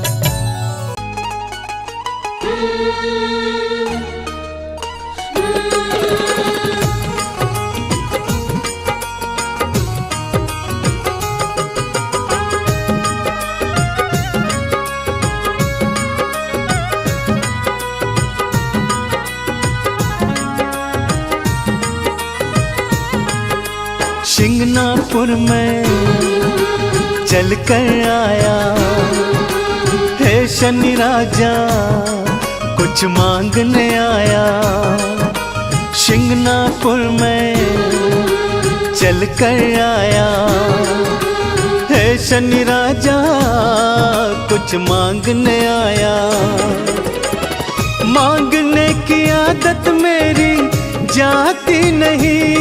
शिंगनापुर में चल कर आया है शनि राजा, कुछ मांगने आया। शिंगनापुर में चल कर आया है शनि राजा, कुछ मांगने आया। मांगने की आदत मेरी जाती नहीं,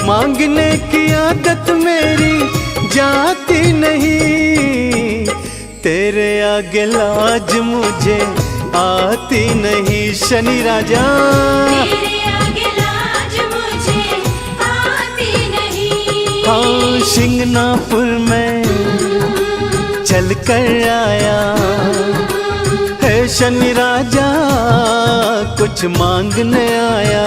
मांगने की आदत मेरी जाती नहीं। तेरे आगे लाज मुझे आती नहीं शनि राजा। तेरे आगे लाज मुझे आती नहीं। हाँ शिंगनापुर में चल कर आया है शनि राजा, कुछ मांगने आया।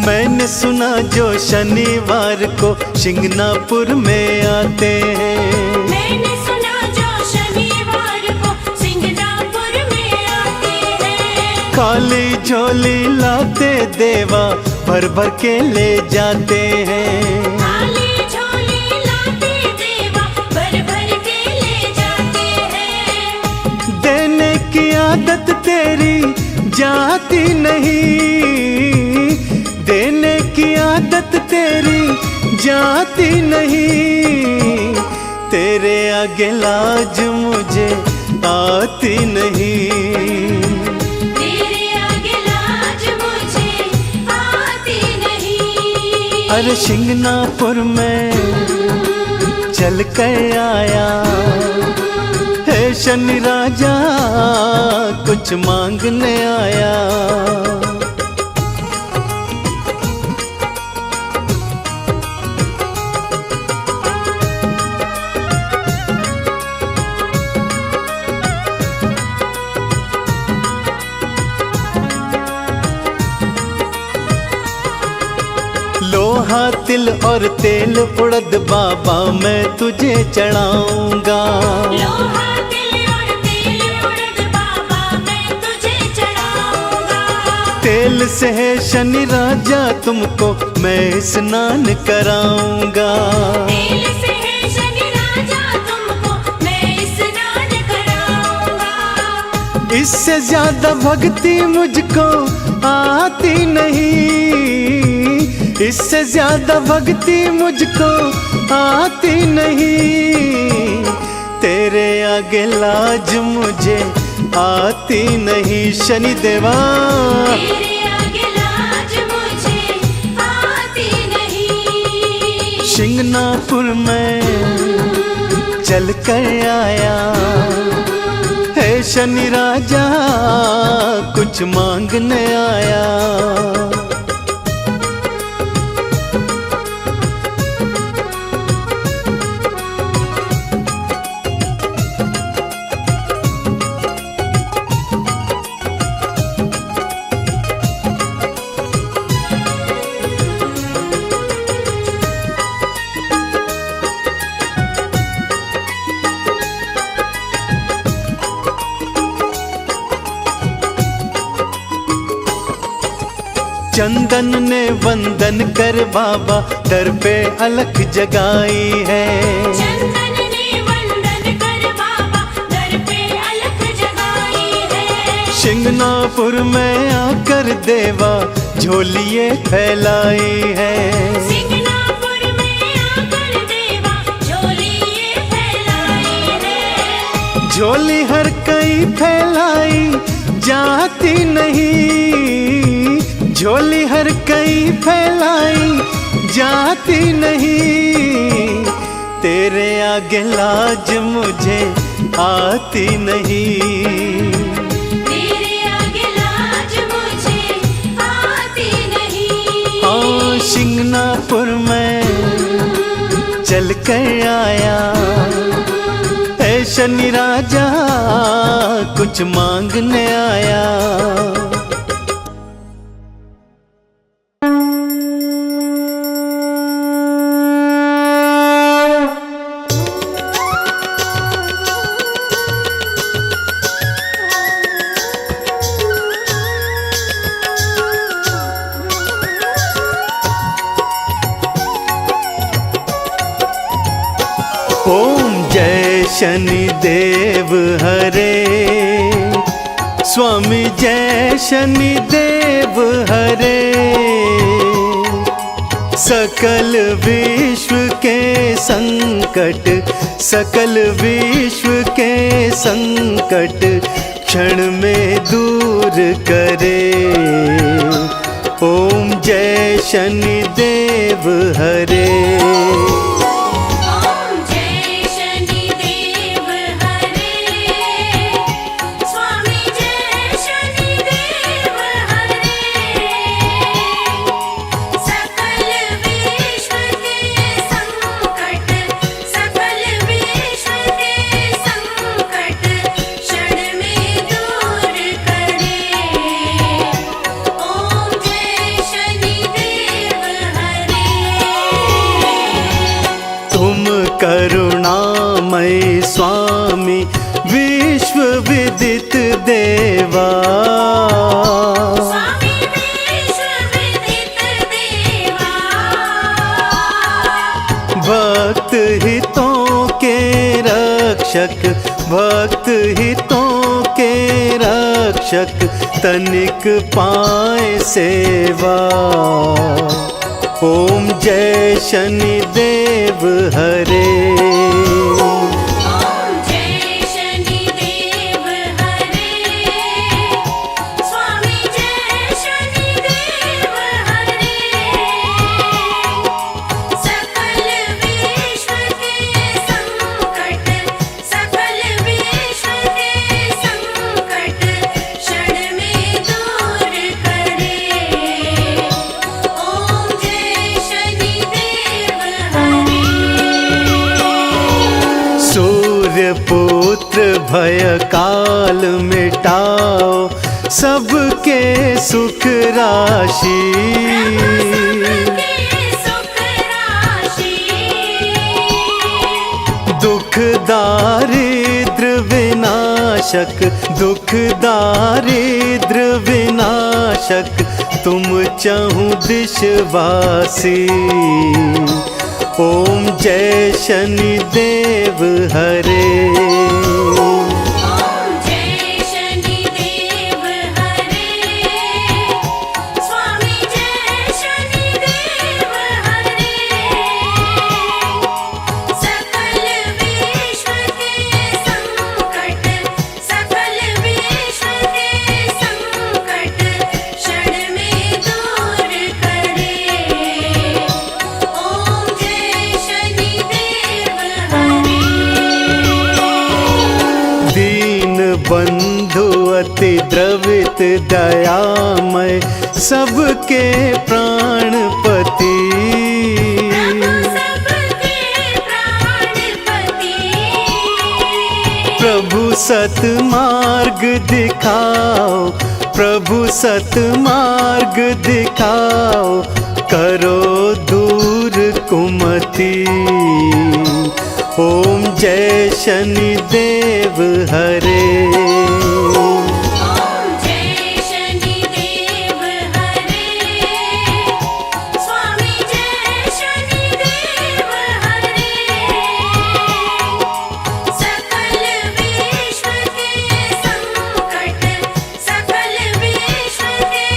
मैंने सुना जो शनिवार को शिंगनापुर में आते हैं। मैंने सुना जो शनिवार को सिंगनापुर में आते हैं। खाली झोली लाते देवा भर भर के ले जाते हैं। खाली झोली लाते देवा भर भर के ले जाते हैं। देने की आदत तेरी जाती नहीं, देने की आदत तेरी जाती नहीं, तेरे आगे लाज मुझे आती नहीं। तेरे आगे लाज मुझे आती नहीं। अरे शिंगनापुर में चल कर आया है शनि राजा, कुछ मांगने आया। लोहा तिल और तेल उड़द बाबा मैं तुझे चढ़ाऊंगा। लोहा तिल और तेल उड़द बाबा मैं तुझे चढ़ाऊंगा। तेल से है शनि राजा तुमको मैं स्नान कराऊंगा। तेल से है शनि राजा तुमको मैं स्नान कराऊंगा। इससे ज्यादा भक्ति मुझको आती नहीं, इससे ज्यादा भक्ति मुझको आती नहीं। तेरे आगे लाज मुझे आती नहीं शनि देवा। तेरे आगे लाज मुझे आती नहीं। शिंगनापुर में चल कर आया है शनि राजा, कुछ मांगने आया। चंदन ने वंदन कर बाबा दर पे अलख जगाई है। चंदन ने वंदन कर बाबा दर पे अलख जगाई है। शिंगनापुर में आकर देवा झोलिए फैलाई है। शिंगनापुर में आकर देवा झोलिए फैलाई है। झोली हर कई फैलाई जाती नहीं, झोली हर कई फैलाई जाती नहीं। तेरे आगे लाज मुझे आती नहीं। तेरे आगे लाज मुझे आती नहीं। हाँ शिंगनापुर में चल कर आया है शनि राजा, कुछ मांगने आया। ओम जय शनि देव हरे, स्वामी जय शनि देव हरे। सकल विश्व के संकट, सकल विश्व के संकट क्षण में दूर करे। ओम जय शनि देव हरे। ओम जय शनि देव हरे, स्वामी जय शनि देव हरे। सकल विश्व के संकट, सकल विश्व के संकट क्षण में दूर करे। ओम जय शनि देव हरे। तुम करुणामय स्वामी विश्व विदित देवा। स्वामी विश्व विदित देवा। भक्त हितों के रक्षक, भक्त हितों के रक्षक तनिक पाए सेवा। ओम जय शनिदेव हरे। ओम जय शनिदेव हरे, स्वामी जय शनिदेव हरे। सकल विश्व के संकट, सकल विश्व के संकट क्षण में दूर करे। ओम जय शनिदेव हरे। सूर्य पुत्र भय काल मिटाओ, सबके सुख राशि। सबके सुख राशि, दुख दारिद्र विनाशक, दुख दारिद्र विनाशक, तुम चहुँ दिशवासी। ओम जय शनिदेव हरे। ओम जय शनिदेव हरे, स्वामी जय शनिदेव हरे। सकल विश्व के संकट, सकल विश्व के संकट क्षण में दूर करे। ओम जय शनिदेव हरे। दीन बंधु अति द्रवित दयामय, सबके प्राणपति। सबके प्राणपति, प्रभु सतमार्ग दिखाओ, प्रभु सतमार्ग दिखाओ, करो दूर कुमति। ओम जय शनिदेव हरे। ओम जय शनिदेव हरे, स्वामी जय शनिदेव हरे। सकल विश्व के संकट, सकल विश्व के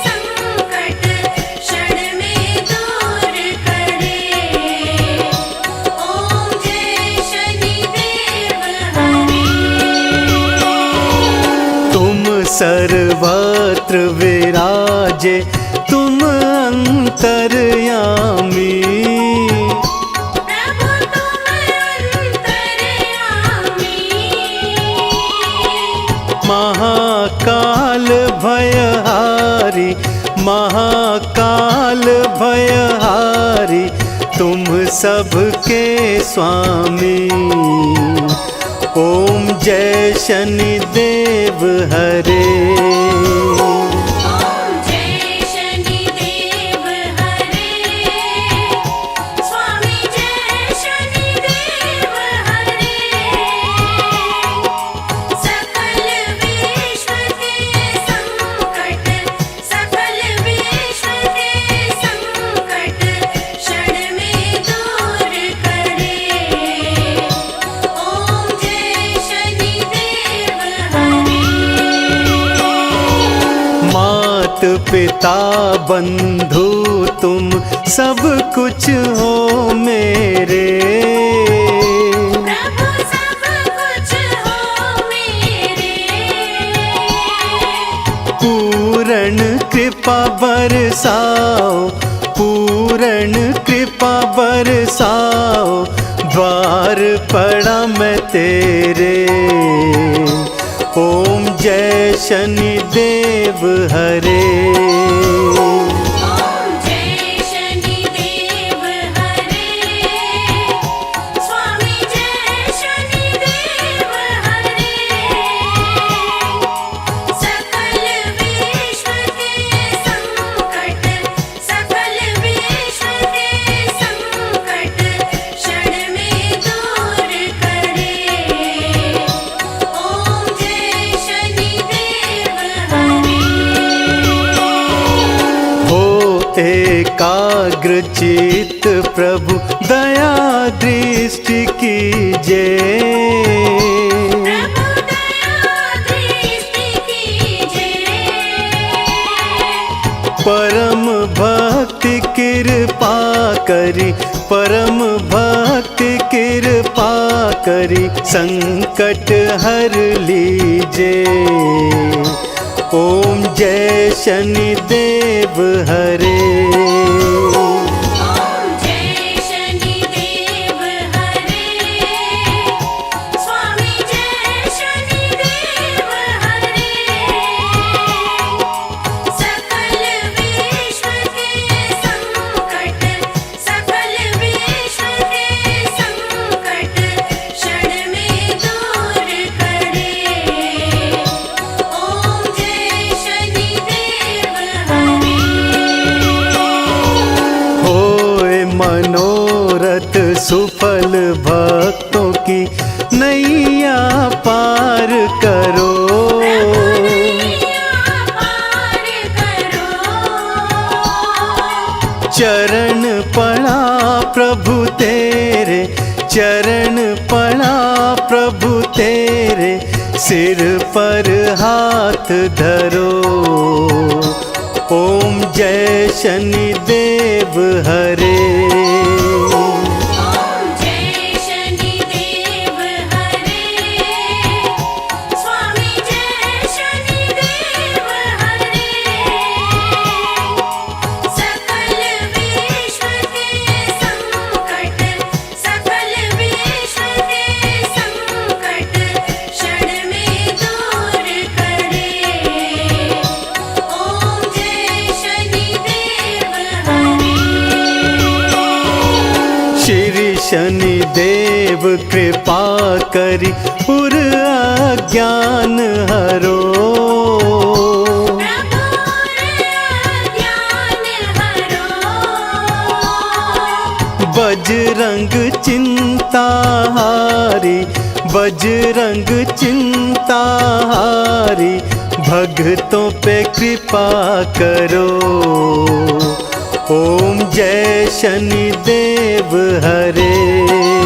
संकट क्षण में दूर करे। ओम जय शनिदेव हरे। तुम सर्वत्र विराजे, तुम अंतर्यामी। प्रभु तुम अंतर्यामी, महाकाल भयहारी, महाकाल भयहारी, तुम सबके स्वामी। ओम जय शनिदेव हरे। ओम जय शनिदेव हरे, स्वामी जय शनिदेव हरे। सकल विश्व के संकट, सकल विश्व के संकट क्षण में दूर करे। ओम जय शनिदेव हरे। मात पिता बंधु तुम सब कुछ हो मेरे। प्रभु सब कुछ हो मेरे, पूर्ण कृपा बरसाओ, पूर्ण कृपा बरसाओ, द्वार पड़ा मैं तेरे। ओम जय शनिदेव हरे। ओम जय शनिदेव हरे, स्वामी जय शनिदेव हरे। सकल विश्व के संकट, सकल विश्व के संकट क्षण में दूर करे। ओम जय शनिदेव हरे। एकाग्र चित्त प्रभु दया दृष्टि कीजे। प्रभु दया दृष्टि कीजिए। परम भक्ति कृपा करी, परम भक्ति कृपा करी, संकट हर लीजे। ओम जय शनिदेव हरे। ओम जय शनिदेव हरे। स्वामी जय शनिदेव हरे। सकल विश्व के संकट, सकल विश्व के संकट क्षण में दूर करे। ओम जय शनिदेव हरे। होए मनोरथ सुफल, भक्तों की नैया पार करो। नैया पार करो। चरण पड़ा प्रभु तेरे, चरण पड़ा प्रभु तेरे, सिर पर हाथ धरो। ओम जय शनिदेव हरे। ओम जय शनिदेव हरे। स्वामी जय शनिदेव हरे। सकल विश्व के संकट, सकल विश्व के संकट क्षण में दूर करे। ओम जय शनिदेव हरे। श्री शनिदेव कृपा करी, पुर अज्ञान हरो। प्रभुर ज्ञान हरो। बजरंग चिंता हारी, बजरंग चिंता हारी, भक्तों पे कृपा करो। ओम जय शनिदेव हरे।